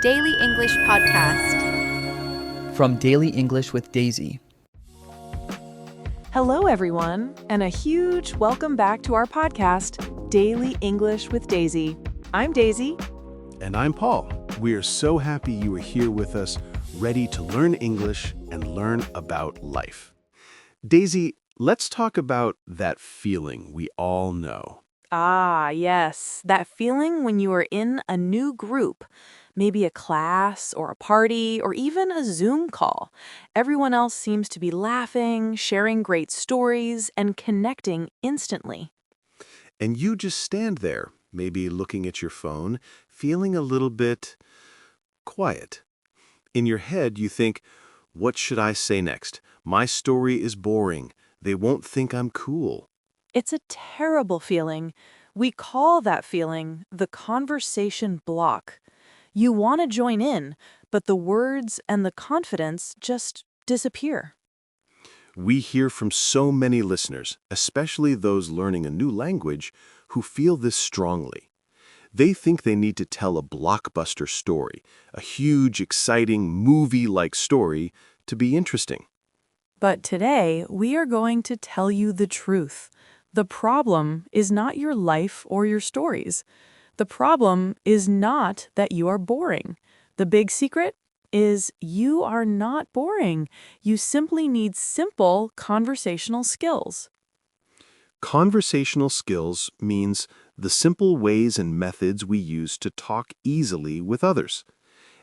Daily English Podcast. From Daily English with Daisy. Hello, everyone, and a huge welcome back to our podcast, Daily English with Daisy. I'm Daisy. And I'm Paul. We are so happy you are here with us, ready to learn English and learn about life. Daisy, let's talk about that feeling we all know. Ah, yes, that feeling when you are in a new group, maybe a class or a party or even a Zoom call. Everyone else seems to be laughing, sharing great stories, and connecting instantly. And you just stand there, maybe looking at your phone, feeling a little bit quiet. In your head, you think, what should I say next? My story is boring. They won't think I'm cool. It's a terrible feeling. We call that feeling the conversation block. You want to join in, but the words and the confidence just disappear. We hear from so many listeners, especially those learning a new language, who feel this strongly. They think they need to tell a blockbuster story, a huge, exciting, movie-like story, to be interesting. But today, we are going to tell you the truth. The problem is not your life or your stories. The problem is not that you are boring. The big secret is you are not boring. You simply need simple conversational skills. Conversational skills means the simple ways and methods we use to talk easily with others.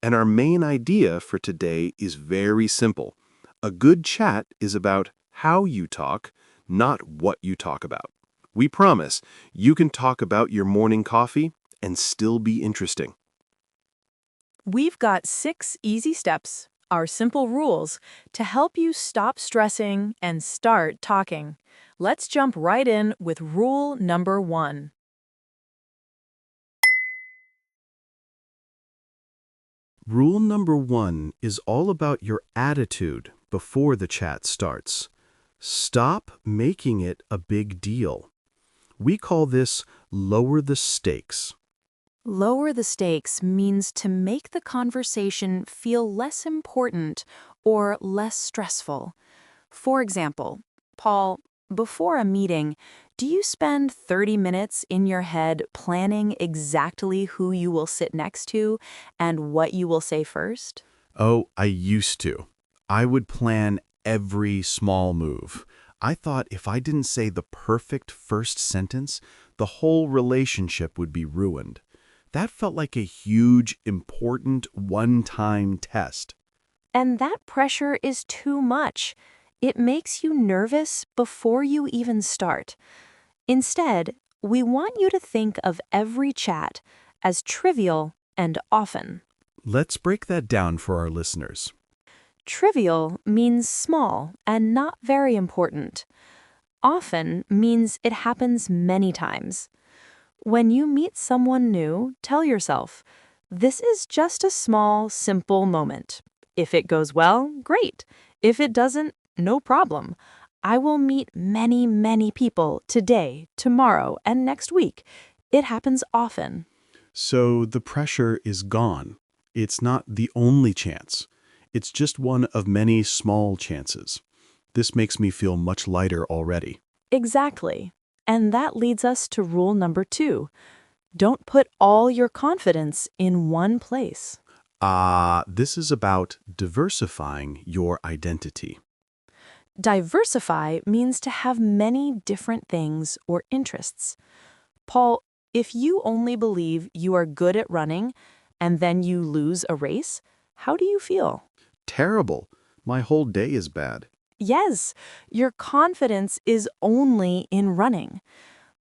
And our main idea for today is very simple. A good chat is about how you talk, not what you talk about. We promise you can talk about your morning coffee and still be interesting. We've got 6 easy steps, our simple rules, to help you stop stressing and start talking. Let's jump right in with rule number 1. Rule number 1 is all about your attitude before the chat starts. Stop making it a big deal. We call this lower the stakes. Lower the stakes means to make the conversation feel less important or less stressful. For example, Paul, before a meeting, do you spend 30 minutes in your head planning exactly who you will sit next to and what you will say first? Oh, I used to. I would plan every small move. I thought if I didn't say the perfect first sentence, the whole relationship would be ruined. That felt like a huge, important, one-time test. And that pressure is too much. It makes you nervous before you even start. Instead, we want you to think of every chat as trivial and often. Let's break that down for our listeners. Trivial means small and not very important. Often means it happens many times. When you meet someone new, tell yourself, this is just a small, simple moment. If it goes well, great. If it doesn't, no problem. I will meet many, many people today, tomorrow, and next week. It happens often. So the pressure is gone. It's not the only chance. It's just one of many small chances. This makes me feel much lighter already. Exactly. And that leads us to rule number 2. Don't put all your confidence in one place. This is about diversifying your identity. Diversify means to have many different things or interests. Paul, if you only believe you are good at running and then you lose a race, how do you feel? Terrible. My whole day is bad. Yes, your confidence is only in running.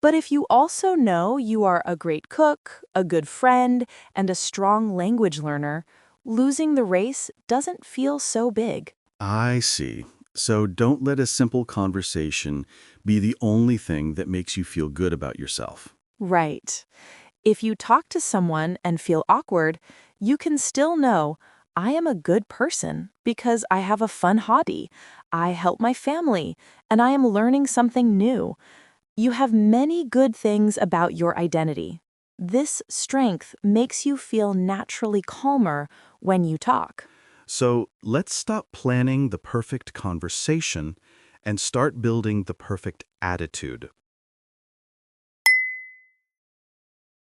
But if you also know you are a great cook, a good friend, and a strong language learner, losing the race doesn't feel so big. I see. So don't let a simple conversation be the only thing that makes you feel good about yourself. Right. If you talk to someone and feel awkward, you can still know, I am a good person because I have a fun hobby, I help my family, and I am learning something new. You have many good things about your identity. This strength makes you feel naturally calmer when you talk. So let's stop planning the perfect conversation and start building the perfect attitude.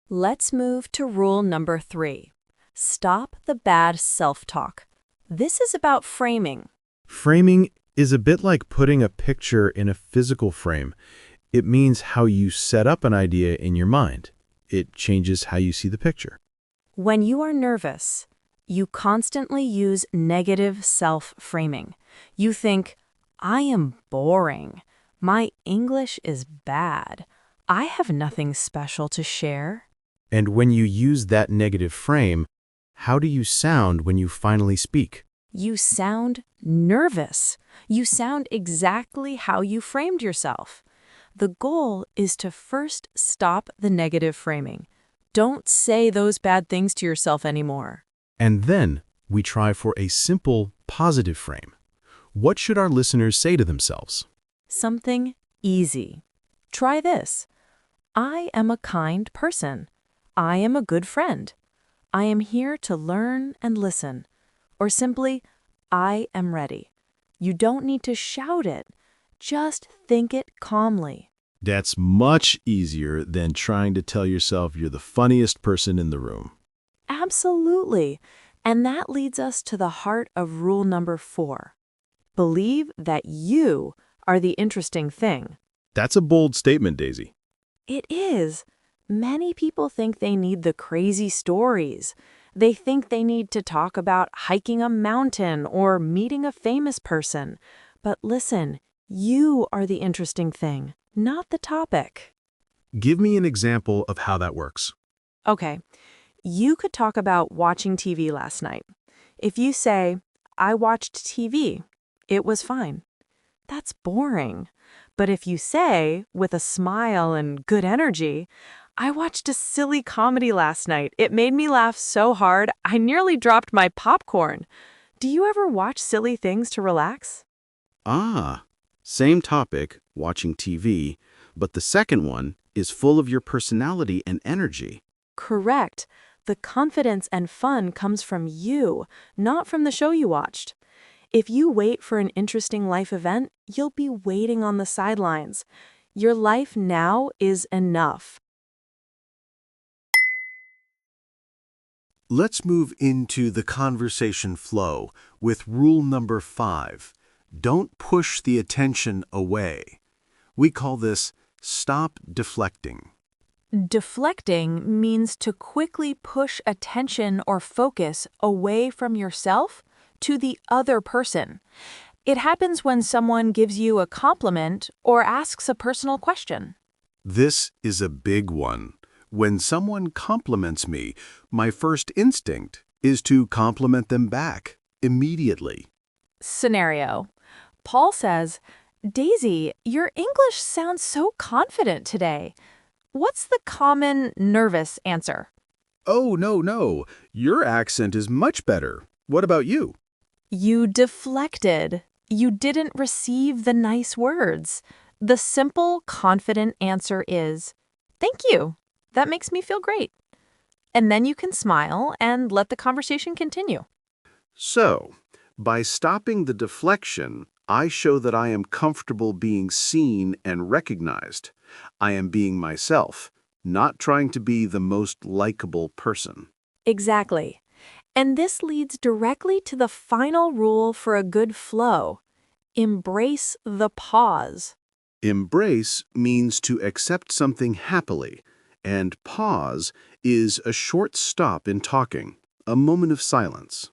Let's move to rule number 3. Stop the bad self-talk. This is about framing. Framing is a bit like putting a picture in a physical frame. It means how you set up an idea in your mind. It changes how you see the picture. When you are nervous, you constantly use negative self-framing. You think, I am boring. My English is bad. I have nothing special to share. And when you use that negative frame, how do you sound when you finally speak? You sound nervous. You sound exactly how you framed yourself. The goal is to first stop the negative framing. Don't say those bad things to yourself anymore. And then we try for a simple, positive frame. What should our listeners say to themselves? Something easy. Try this. I am a kind person. I am a good friend. I am here to learn and listen. Or simply, I am ready. You don't need to shout it. Just think it calmly. That's much easier than trying to tell yourself you're the funniest person in the room. Absolutely. And that leads us to the heart of rule number 4. Believe that you are the interesting thing. That's a bold statement, Daisy. It is. Many people think they need the crazy stories. They think they need to talk about hiking a mountain or meeting a famous person. But listen, you are the interesting thing, not the topic. Give me an example of how that works. Okay, you could talk about watching TV last night. If you say, I watched TV, it was fine. That's boring. But if you say, with a smile and good energy, I watched a silly comedy last night. It made me laugh so hard, I nearly dropped my popcorn. Do you ever watch silly things to relax? Ah, same topic, watching TV, but the second one is full of your personality and energy. Correct. The confidence and fun comes from you, not from the show you watched. If you wait for an interesting life event, you'll be waiting on the sidelines. Your life now is enough. Let's move into the conversation flow with rule number 5. Don't push the attention away. We call this Stop Deflecting. Deflecting means to quickly push attention or focus away from yourself to the other person. It happens when someone gives you a compliment or asks a personal question. This is a big one. When someone compliments me, my first instinct is to compliment them back immediately. Scenario. Paul says, Daisy, your English sounds so confident today. What's the common nervous answer? Oh, no. Your accent is much better. What about you? You deflected. You didn't receive the nice words. The simple, confident answer is, thank you. That makes me feel great. And then you can smile and let the conversation continue. So, by stopping the deflection, I show that I am comfortable being seen and recognized. I am being myself, not trying to be the most likable person. Exactly. And this leads directly to the final rule for a good flow. Embrace the pause. Embrace means to accept something happily, and pause is a short stop in talking, a moment of silence.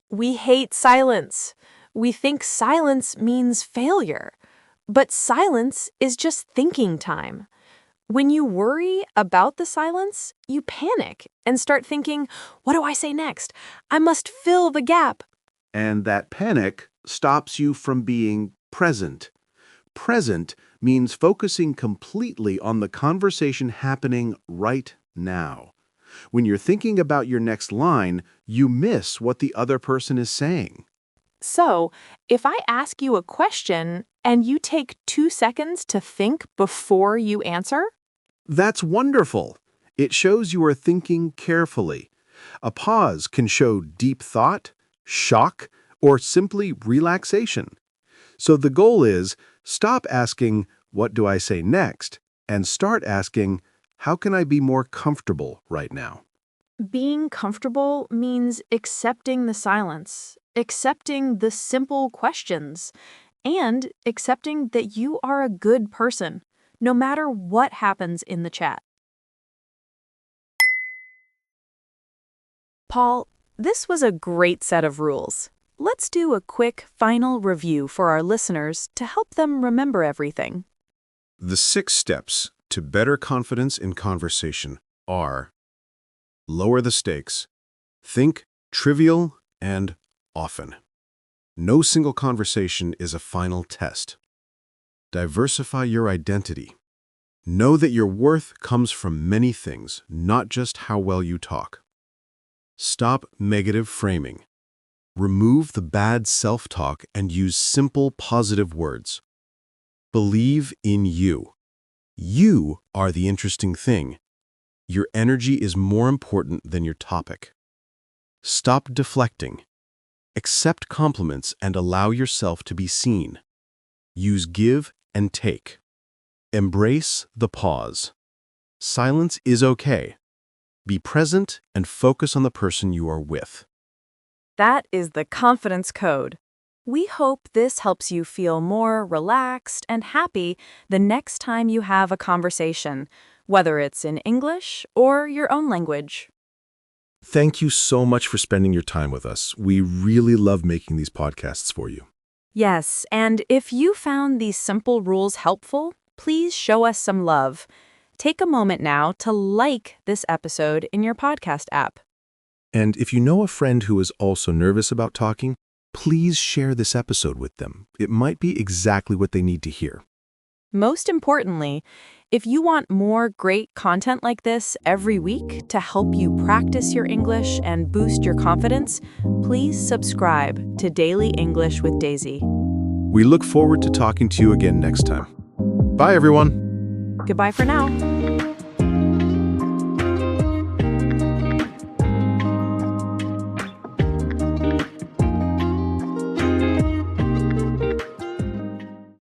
We hate silence. We think silence means failure. But silence is just thinking time. When you worry about the silence, you panic and start thinking, what do I say next? I must fill the gap. And that panic stops you from being present. Present means focusing completely on the conversation happening right now. When you're thinking about your next line, you miss what the other person is saying. So, if I ask you a question and you take 2 seconds to think before you answer, That's wonderful. It shows you are thinking carefully. A pause can show deep thought, shock, or simply relaxation. So the goal is stop asking, "What do I say next?" and start asking, "How can I be more comfortable right now?" Being comfortable means accepting the silence, accepting the simple questions, and accepting that you are a good person, no matter what happens in the chat. Paul, this was a great set of rules. Let's do a quick final review for our listeners to help them remember everything. The 6 steps to better confidence in conversation are: lower the stakes, think trivial and often. No single conversation is a final test. Diversify your identity. Know that your worth comes from many things, not just how well you talk. Stop negative framing. Remove the bad self-talk and use simple, positive words. Believe in you. You are the interesting thing. Your energy is more important than your topic. Stop deflecting. Accept compliments and allow yourself to be seen. Use give and take. Embrace the pause. Silence is okay. Be present and focus on the person you are with. That is the confidence code. We hope this helps you feel more relaxed and happy the next time you have a conversation, whether it's in English or your own language. Thank you so much for spending your time with us. We really love making these podcasts for you. Yes, and if you found these simple rules helpful, please show us some love. Take a moment now to like this episode in your podcast app. And if you know a friend who is also nervous about talking, please share this episode with them. It might be exactly what they need to hear. Most importantly, if you want more great content like this every week to help you practice your English and boost your confidence, please subscribe to Daily English with Daisy. We look forward to talking to you again next time. Bye, everyone. Goodbye for now.